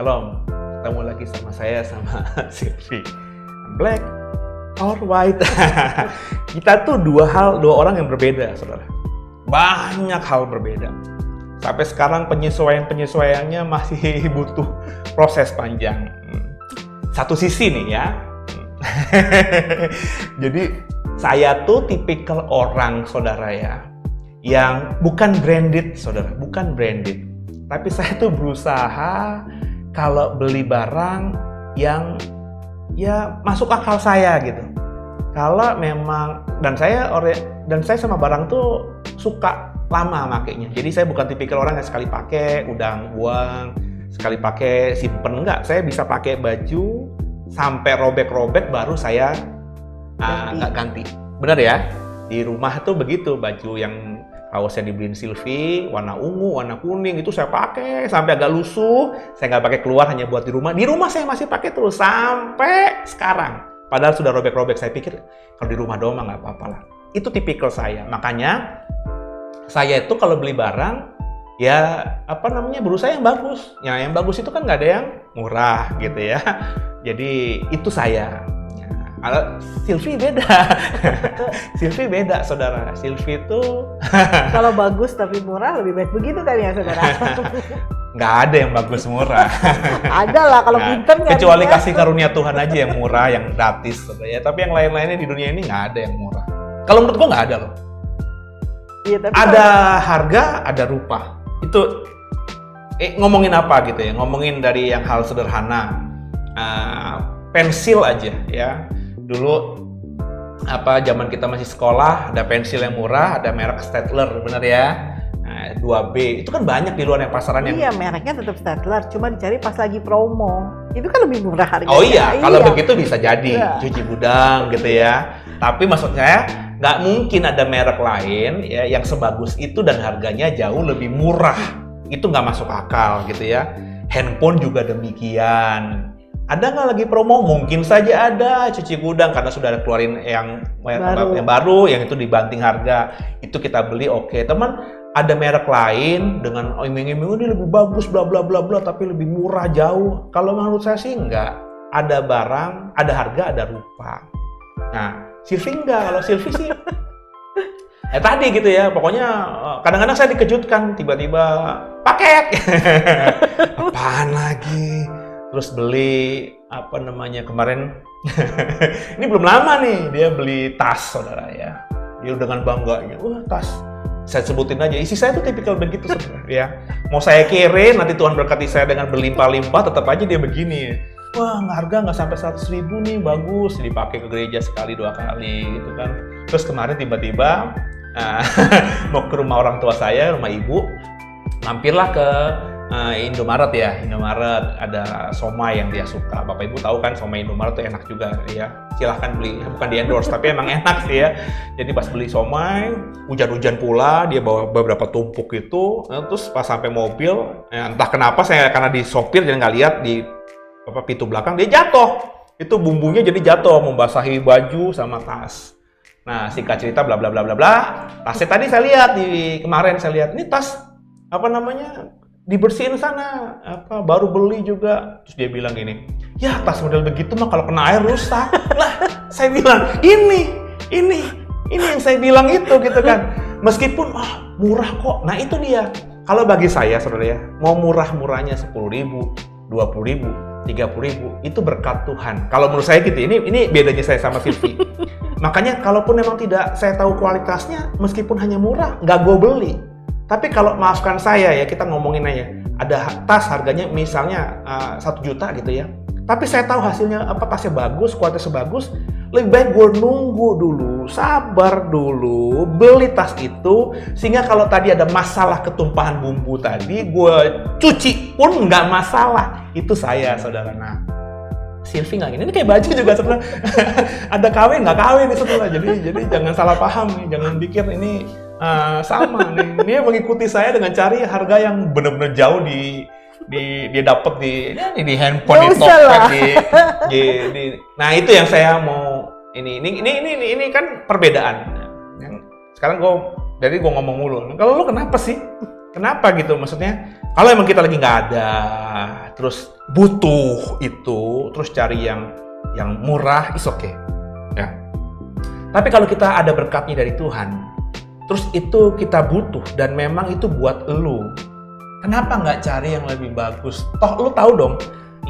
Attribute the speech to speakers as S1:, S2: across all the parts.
S1: Shalom, ketemu lagi sama saya sama Silvi. Black or white? Kita tuh dua orang yang berbeda, saudara. Banyak hal berbeda. Sampai sekarang penyesuaiannya masih butuh proses panjang. Satu sisi nih ya. Jadi saya tuh tipikal orang, saudara ya, yang bukan branded, saudara, bukan branded. Tapi saya tuh berusaha kalau beli barang yang ya masuk akal saya gitu. Kalau memang dan saya sama barang tuh suka lama makainya. Jadi saya bukan tipikal orang yang sekali pakai udah buang, sekali pakai simpen, enggak. Saya bisa pakai baju sampai robek-robek baru saya nggak ganti. Benar ya? Di rumah tuh begitu, baju yang kaosnya dibeliin Silvi, warna ungu, warna kuning, itu saya pakai sampai agak lusuh. Saya nggak pakai keluar, hanya buat di rumah. Di rumah saya masih pakai terus sampai sekarang. Padahal sudah robek-robek. Saya pikir kalau di rumah doang nggak apa-apa lah. Itu tipikal saya. Makanya saya itu kalau beli barang, ya berusaha yang bagus. Ya, yang bagus itu kan nggak ada yang murah gitu ya. Jadi itu saya. Kalau Silvi beda. Silvi beda, saudara. Silvi itu
S2: kalau bagus tapi murah lebih baik begitu kan ya, saudara?
S1: Nggak ada yang bagus murah.
S2: Ada lah kalau pinter nggak.
S1: Kecuali kasih karunia Tuhan aja yang murah, yang gratis, saudara ya. Tapi yang lain-lainnya di dunia ini nggak ada yang murah. Kalau menurut gua nggak ada loh.
S2: Iya, tapi
S1: ada harga, ada rupa. Itu ngomongin apa gitu ya? Ngomongin dari yang hal sederhana. Pensil aja ya. Dulu zaman kita masih sekolah ada pensil yang murah, ada merek Staedtler, benar ya? Nah, 2B itu kan banyak di luar yang pasaran yang.
S2: Iya, mereknya tetap Staedtler, cuma dicari pas lagi promo. Itu kan lebih murah harganya.
S1: Oh iya, kalau begitu bisa jadi cuci gudang gitu ya. Tapi maksud saya nggak mungkin ada merek lain ya yang sebagus itu dan harganya jauh lebih murah. Itu nggak masuk akal gitu ya. Handphone juga demikian. Ada nggak lagi promo? Mungkin saja ada cuci gudang karena sudah ada keluarin yang baru, yang itu dibanting harga. Itu kita beli, oke. Teman, ada merek lain dengan iming-iming ini lebih bagus, bla bla bla bla, tapi lebih murah jauh. Kalau menurut saya sih enggak. Ada barang, ada harga, ada rupa. Nah, Silvi enggak. Kalau Silvi sih tadi gitu ya. Pokoknya kadang-kadang saya dikejutkan tiba-tiba paket. Apaan lagi? Terus beli kemarin ini belum lama nih dia beli tas, saudara ya. Dia dengan bangganya, wah tas. Saya sebutin aja, isi saya tuh tipikal begitu sebenarnya ya. Mau saya kere, nanti Tuhan berkati saya dengan berlimpah-limpah, tetap aja dia begini. Wah, harga nggak sampai 100.000 nih, bagus. Dipakai ke gereja sekali 2 kali gitu kan. Terus kemarin tiba-tiba mau ke rumah orang tua saya, rumah ibu, mampirlah ke Indomaret ya. Indomaret ada somai yang dia suka. Bapak Ibu tahu kan somai Indomaret tuh enak juga ya. Silahkan beli, bukan di endorse tapi emang enak sih ya. Jadi pas beli somai, hujan-hujan pula, dia bawa beberapa tumpuk itu. Terus pas sampai mobil, entah kenapa saya karena di sopir jadi nggak lihat di pintu belakang, dia jatuh. Itu bumbunya jadi jatuh, membasahi baju sama tas. Nah, singkat cerita bla bla bla bla bla. Tasnya tadi saya lihat kemarin saya lihat ini tas dibersihin sana, baru beli juga. Terus dia bilang gini, ya tas model begitu mah kalau kena air rusak. Lah, saya bilang ini yang saya bilang itu gitu kan. Meskipun murah kok. Nah itu dia. Kalau bagi saya saudara ya, mau murah-murahnya 10.000, 20.000, 30.000 itu berkat Tuhan. Kalau menurut saya gitu. Ini bedanya saya sama Silvi. Makanya kalaupun memang tidak saya tahu kualitasnya, meskipun hanya murah, nggak gue beli. Tapi kalau maafkan saya ya, kita ngomongin aja, ada tas harganya misalnya 1 juta gitu ya. Tapi saya tahu hasilnya tasnya bagus, kualitasnya bagus, lebih baik gue nunggu dulu, sabar dulu, beli tas itu, sehingga kalau tadi ada masalah ketumpahan bumbu tadi, gue cuci pun nggak masalah. Itu saya, saudara. Nah, Silvi nggak ini kayak baju juga sebenarnya. Ada kawin nggak kawin nih sebenarnya. Jadi jangan salah paham nih, jangan pikir ini sama nih. Dia mengikuti saya dengan cari harga yang benar-benar jauh dia dapat di handphone, di topet, Nah itu yang saya mau ini kan perbedaan. Yang sekarang gue ngomong mulu. Kalau lu kenapa sih? Kenapa gitu? Maksudnya kalau emang kita lagi nggak ada, terus butuh itu, terus cari yang murah, is okay. Ya. Tapi kalau kita ada berkatnya dari Tuhan, terus itu kita butuh dan memang itu buat elu, kenapa nggak cari yang lebih bagus? Toh lu tahu dong,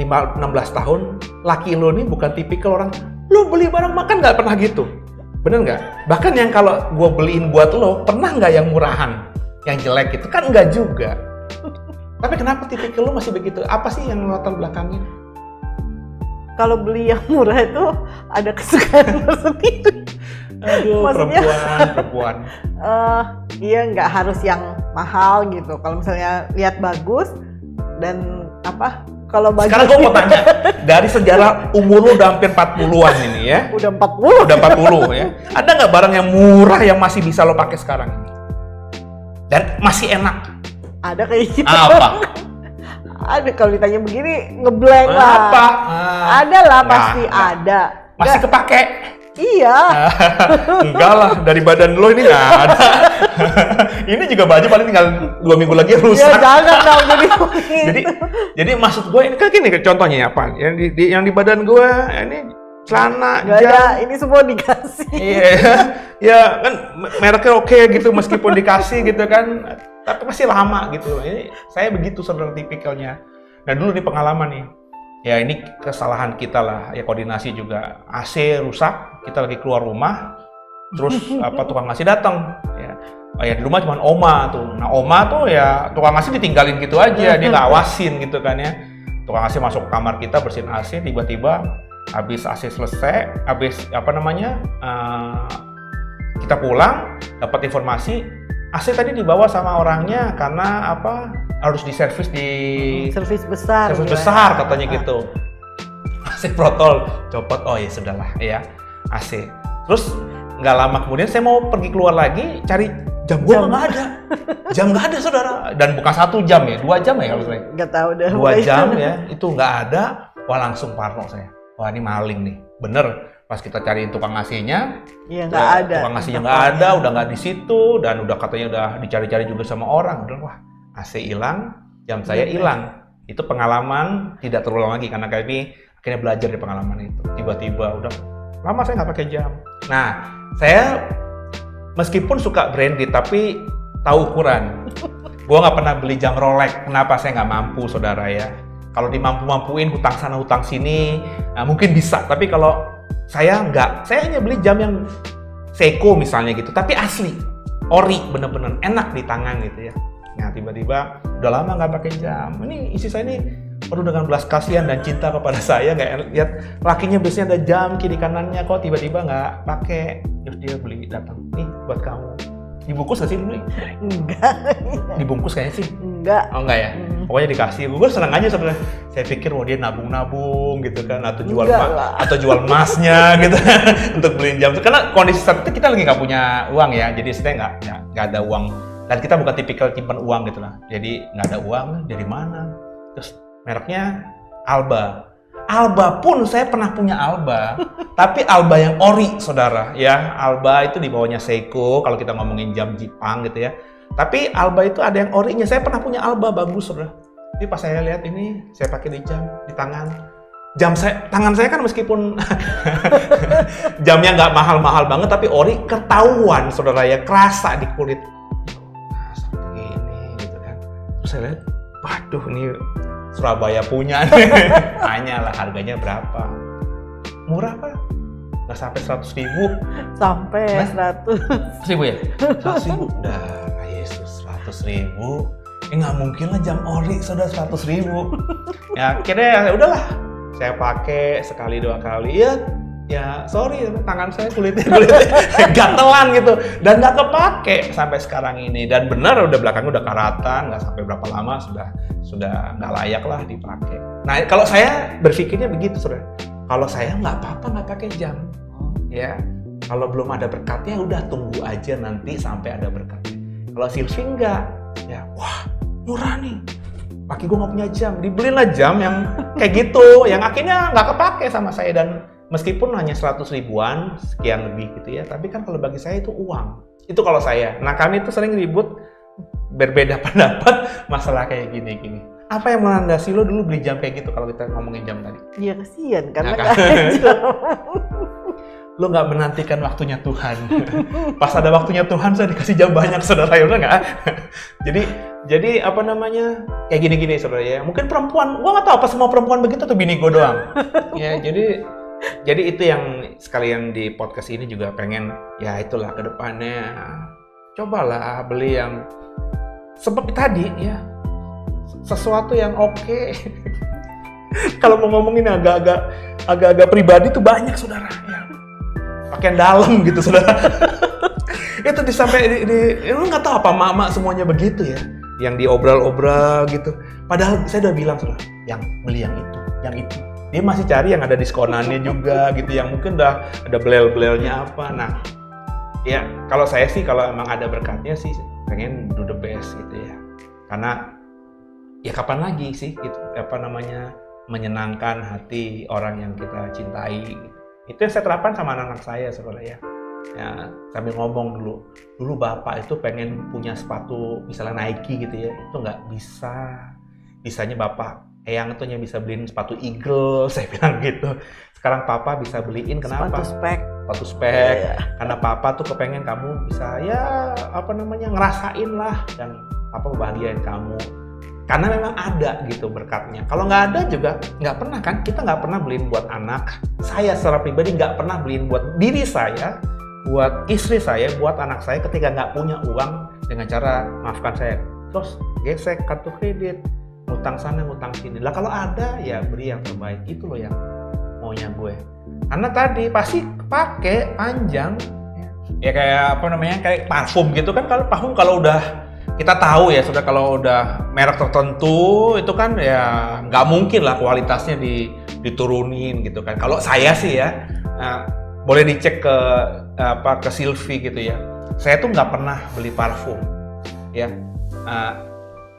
S1: 16 tahun, laki lu nih bukan tipikal orang, lu beli barang makan nggak pernah gitu. Bener nggak? Bahkan yang kalau gue beliin buat lo, pernah nggak yang murahan? Yang jelek itu kan nggak juga. Tapi kenapa tipikal lo masih begitu? Apa sih yang latar belakangnya?
S2: Kalau beli yang murah itu ada kesukaan tersendiri.
S1: Aduh,
S2: Maksudnya,
S1: perempuan.
S2: Iya nggak harus yang mahal gitu. Kalau misalnya lihat bagus dan apa? Kalau bagus.
S1: Sekarang gue mau tanya, dari sejarah umur lo udah hampir 40-an ini ya.
S2: Udah 40.
S1: Udah 40 ya. Ada nggak barang yang murah yang masih bisa lo pakai sekarang ini? Dan masih enak?
S2: Ada kayak gitu.
S1: Apa?
S2: Ada, kalau ditanya begini ngeblank lah.
S1: Apa?
S2: Ada lah,
S1: Nggak
S2: pasti ada.
S1: Masih
S2: Nggak,
S1: kepake?
S2: iya.
S1: Enggak lah, dari badan lo ini nggak ada. Ini juga baju paling tinggal 2 minggu lagi
S2: Ya
S1: rusak.
S2: jangan dong jadi begitu.
S1: Jadi maksud gue ini kan gini contohnya apa? Yang di badan gue ini celana,
S2: Nggak ada, ini semua dikasih.
S1: Iya, ya kan mereknya oke gitu meskipun dikasih gitu kan, tapi masih lama gitu. Ini saya begitu saudara tipikalnya. Nah dulu nih pengalaman nih, ya ini kesalahan kita lah, ya koordinasi juga. AC rusak, kita lagi keluar rumah, terus tukang AC datang, ya. Oh ya di rumah cuma oma tuh. Nah oma tuh ya tukang AC ditinggalin gitu aja, dia nggak awasin gitu kan ya. Tukang AC masuk ke kamar kita bersihin AC, tiba-tiba habis AC selesai, habis kita pulang dapat informasi AC tadi dibawa sama orangnya karena harus diservis di
S2: Servis besar.
S1: servis besar katanya gitu. AC protol copot, oh ya sudahlah ya AC. Terus nggak lama kemudian saya mau pergi keluar lagi cari jam gua nggak ada, jam nggak ada saudara, dan bukan 1 jam ya, 2 jam ya kalau saya.
S2: Nggak tahu dah.
S1: 2 jam ya, itu nggak ada, wah langsung parno saya. Wah ini maling nih, bener. Pas kita cariin tukang AC-nya,
S2: Iya nggak ada.
S1: tukang AC-nya nggak ada, udah nggak di situ, dan udah katanya udah dicari-cari juga sama orang. Udah wah, AC hilang, jam saya hilang. Itu pengalaman tidak terulang lagi karena kami akhirnya belajar dari pengalaman itu. Tiba-tiba udah lama saya nggak pakai jam. Nah, saya meskipun suka branded tapi tahu ukuran. Gua nggak pernah beli jam Rolex. Kenapa? Saya nggak mampu, saudara ya. Kalau dimampu-mampuin hutang sana hutang sini, nah mungkin bisa. Tapi kalau saya nggak, saya hanya beli jam yang Seiko misalnya gitu, tapi asli, ori, bener-bener enak di tangan gitu ya. Nah tiba-tiba udah lama nggak pakai jam. Ini isi saya ini penuh dengan belas kasihan dan cinta kepada saya. Nggak lihat lakinya biasanya ada jam kiri kanannya, kok tiba-tiba nggak pakai. Terus dia beli, datang, nih buat kamu. Dibungkus nggak sih dulu?
S2: Enggak.
S1: Dibungkus kayaknya sih.
S2: Enggak.
S1: Oh enggak ya? Pokoknya dikasih. Gue seneng aja sebenarnya. Saya pikir dia nabung-nabung gitu kan, atau jual atau jual emasnya gitu untuk beliin jam. Karena kondisi saat itu kita lagi nggak punya uang ya, jadi saya nggak ada uang. Dan kita bukan tipikal simpan uang gitu lah. Jadi nggak ada uang, dari mana? Terus mereknya Alba. Alba pun saya pernah punya Alba, tapi Alba yang ori, saudara. Ya, Alba itu di bawahnya Seiko kalau kita ngomongin jam Jepang gitu ya. Tapi Alba itu ada yang orinya. Saya pernah punya Alba bagus, saudara. Jadi pas saya lihat ini, saya pakai di jam, di tangan. Tangan saya kan meskipun jamnya nggak mahal-mahal banget, tapi ori ketahuan, saudara ya, kerasa di kulit. Nah, seperti ini, gitu kan. Terus saya lihat, waduh, ini Surabaya punya nih. Tanya lah harganya berapa. Murah Pak? Nggak sampai 100.000.
S2: Sampai
S1: Nah?
S2: 100.
S1: 100.000 ya? 100.000? Dah, Yesus, 100.000. Nggak mungkin lah jam ori sudah 100.000. Ya akhirnya ya udahlah. Saya pakai sekali 2 kali. Ya sorry, tangan saya kulitnya gatelan gitu, dan nggak kepake sampai sekarang ini. Dan benar udah belakangnya udah karatan, nggak sampai berapa lama sudah nggak layak lah dipakai. Nah kalau saya berpikirnya begitu, saudara. Kalau saya nggak apa-apa nggak pakai jam, ya. Kalau belum ada berkatnya udah tunggu aja nanti sampai ada berkatnya. Kalau Sylvie nggak, ya wah murah nih. Laki gue nggak punya jam, dibelilah jam yang kayak gitu, yang akhirnya nggak kepake sama saya. Dan meskipun hanya 100 ribuan, sekian lebih gitu ya, tapi kan kalau bagi saya itu uang. Itu kalau saya. Nah kami itu sering ribut, berbeda pendapat masalah kayak gini. Apa yang melandasi lo dulu beli jam kayak gitu kalau kita ngomongin jam tadi?
S2: Iya kasihan karena
S1: Nah,
S2: nggak ada jam.
S1: Lo nggak menantikan waktunya Tuhan. Pas ada waktunya Tuhan saya dikasih jam banyak, saudara, ya udah nggak? Jadi apa namanya, kayak gini-gini saudara ya. Mungkin perempuan, gua nggak tahu apa semua perempuan begitu atau bini gua doang. Ya jadi itu yang sekalian di podcast ini juga pengen, ya itulah ke depannya cobalah beli yang seperti tadi ya, sesuatu yang oke. Kalau mau ngomongin agak-agak pribadi tuh banyak saudara ya. Pakaian dalam gitu saudara. Itu disampai lu nggak tahu apa mama semuanya begitu ya, yang diobral-obral gitu. Padahal saya udah bilang saudara, yang beli yang itu. Dia masih cari yang ada diskonannya juga gitu, yang mungkin udah ada belel-belelnya apa. Nah, ya kalau saya sih kalau emang ada berkatnya sih pengen do the best gitu ya. Karena ya kapan lagi sih gitu, apa namanya, menyenangkan hati orang yang kita cintai gitu. Itu yang saya terapkan sama anak-anak saya saudara ya. Ya, sambil ngomong dulu bapak itu pengen punya sepatu misalnya Nike gitu ya, itu nggak bisa. Bisanya bapak Eyang tuh yang bisa beliin sepatu Eagle, saya bilang gitu. Sekarang papa bisa beliin kenapa? Sepatu spek.
S2: Yeah.
S1: Karena papa tuh kepengen kamu bisa ya apa namanya, ngerasain lah, dan papa bahagiain kamu. Karena memang ada gitu berkatnya. Kalau nggak ada juga nggak pernah kan, kita nggak pernah beliin buat anak. Saya secara pribadi nggak pernah beliin buat diri saya, buat istri saya, buat anak saya ketika nggak punya uang dengan cara maafkan saya. Terus gesek kartu kredit, ngutang sana ngutang sini. Lah kalau ada ya beri yang terbaik. Itu loh yang maunya gue. Karena tadi pasti pakai panjang. Ya kayak apa namanya, kayak parfum gitu kan. Kalau parfum kalau udah kita tahu ya sudah, kalau udah merek tertentu itu kan ya nggak mungkin lah kualitasnya diturunin gitu kan. Kalau saya sih ya, boleh dicek ke Sylvie gitu ya. Saya tuh nggak pernah beli parfum ya.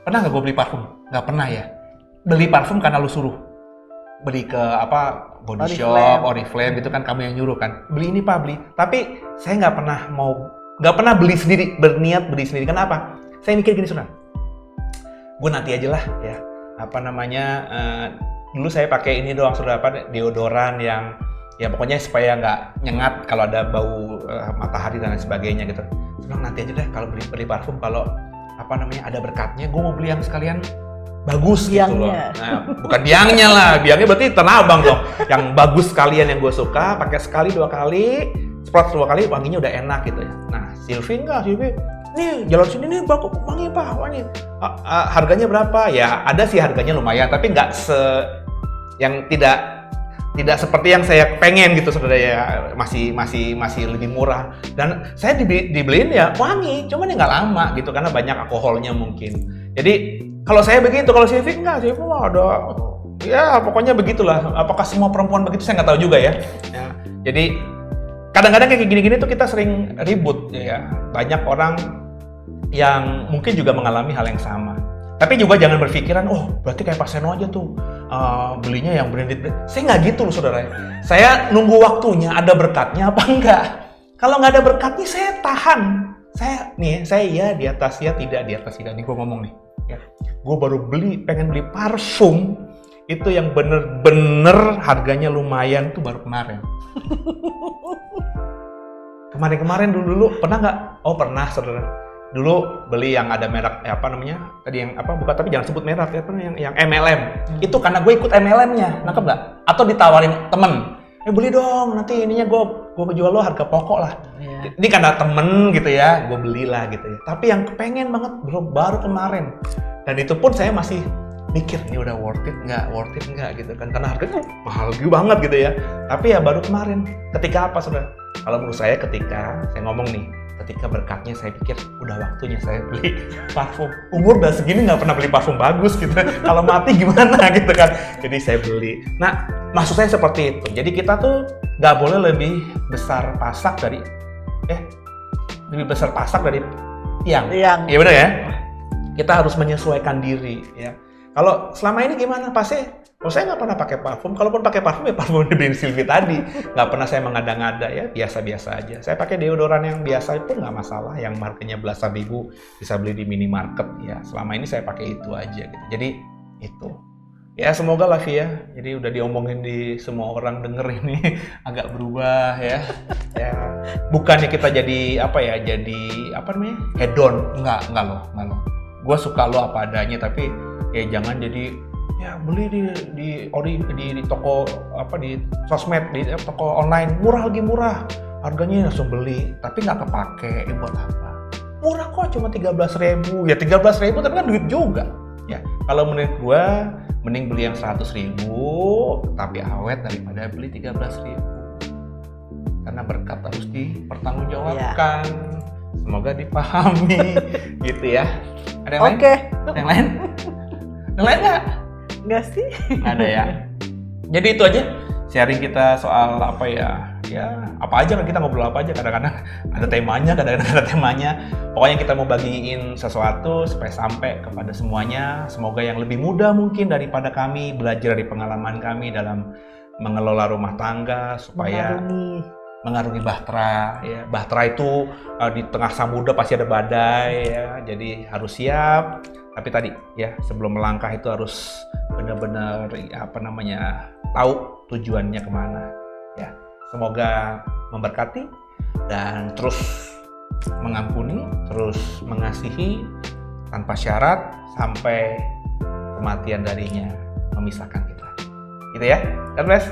S1: Pernah nggak gue beli parfum? Nggak pernah ya. Beli parfum karena lu suruh. Beli ke apa, Body Shop, Oriflame gitu kan, kamu yang nyuruh kan. Beli ini Pak, beli. Tapi saya nggak pernah beli sendiri, berniat beli sendiri. Kenapa? Saya mikir gini saudara. Gue nanti aja lah ya. Apa namanya? Dulu saya pakai ini doang saudara, apa, deodoran yang ya pokoknya supaya nggak nyengat kalau ada bau matahari dan lain sebagainya gitu. Saya nanti aja deh kalau beli parfum, kalau apa namanya ada berkatnya, gue mau beli yang sekalian bagus
S2: biangnya.
S1: Gitu loh. Nah, bukan biangnya lah, biangnya berarti Tanah Abang dong. Yang bagus sekalian yang gue suka, pakai sekali 2 kali, sprot 2 kali, wanginya udah enak gitu ya. Nah, Sylvie nih jalan sini nih bagus wangi Pak, wangi. Harganya berapa? Ya ada sih harganya lumayan, tapi nggak yang tidak seperti yang saya pengen gitu saudara ya, masih lebih murah. Dan saya dibeliin ya wangi, cuman ya nggak lama gitu karena banyak alkoholnya mungkin. Jadi kalau saya begitu, kalau Sylvie enggak, Sylvie mah ada ya pokoknya begitulah. Apakah semua perempuan begitu saya nggak tahu juga ya. Jadi kadang-kadang kayak gini-gini tuh kita sering ribut ya. Banyak orang yang mungkin juga mengalami hal yang sama. Tapi juga jangan berpikiran, oh berarti kayak Pak Seno aja tuh belinya yang branded. Saya nggak gitu loh saudara. Saya nunggu waktunya, ada berkatnya apa enggak. Kalau nggak ada berkatnya saya tahan. Saya ya di atas ya, tidak di atas tidak. Nih gue ngomong nih. Ya. Gue baru pengen beli parfum itu yang bener-bener harganya lumayan tuh baru kemarin. Kemarin dulu pernah nggak? Oh pernah saudara. Dulu beli yang ada merek apa namanya tadi, yang apa, bukan, tapi jangan sebut merek ya, yang MLM. Itu karena gue ikut MLM-nya, nangkep nggak? Atau ditawarin temen, beli dong, nanti ininya gue jual lo harga pokok lah. Ini karena temen gitu ya, gue belilah gitu ya. Tapi yang kepengen banget baru kemarin, dan itu pun saya masih mikir ini udah worth it nggak gitu kan, karena harganya mahal banget gitu ya. Tapi ya baru kemarin. Ketika apa saudara? Kalau menurut saya ketika saya ngomong nih, ketika berkatnya saya pikir udah waktunya saya beli parfum. Umur udah segini nggak pernah beli parfum bagus gitu. Kalau mati gimana gitu kan. Jadi saya beli. Nah maksud saya seperti itu. Jadi kita tuh nggak boleh lebih besar pasak dari tiang. Iya benar ya. Kita harus menyesuaikan diri ya. Kalau selama ini gimana? Pasti Oh, saya nggak pernah pakai parfum. Kalaupun pakai parfum, ya parfum dari Sylvie tadi. Nggak pernah saya mengada-ngada, ya biasa-biasa aja. Saya pakai deodoran yang biasa pun nggak masalah, yang harganya belasan ribu, bisa beli di minimarket. Ya, selama ini saya pakai itu aja gitu. Jadi itu. Ya semoga lah ya. Jadi udah diomongin di semua orang denger ini agak berubah ya. Ya bukannya kita jadi apa ya? Jadi apa namanya? Hedon. Enggak loh. Gue suka lo apa adanya, tapi ya jangan jadi ya beli di toko apa di sosmed, di toko online murah, harganya langsung beli tapi nggak kepake. Buat apa? Murah kok, cuma 13.000. Ya 13.000 tapi kan duit juga ya. Kalau menurut gua mending beli yang 100.000 tapi awet daripada beli 13.000, karena berkat harus dipertanggungjawabkan. Semoga dipahami gitu ya. Ada yang lain? Ada yang lain? Yang lain nggak?
S2: Nggak sih.
S1: Ada ya. Jadi itu aja sharing kita soal apa ya apa aja kan, kita ngobrol apa aja, kadang-kadang ada temanya, kadang-kadang ada temanya. Pokoknya kita mau bagiin sesuatu supaya sampai kepada semuanya. Semoga yang lebih mudah mungkin daripada kami, belajar dari pengalaman kami dalam mengelola rumah tangga supaya mengarungi bahtera ya. Bahtera itu di tengah samudra pasti ada badai ya, jadi harus siap. Tapi tadi ya, sebelum melangkah itu harus benar-benar tahu tujuannya kemana ya. Semoga memberkati dan terus mengampuni, terus mengasihi tanpa syarat sampai kematian darinya memisahkan kita. Gitu ya. God bless.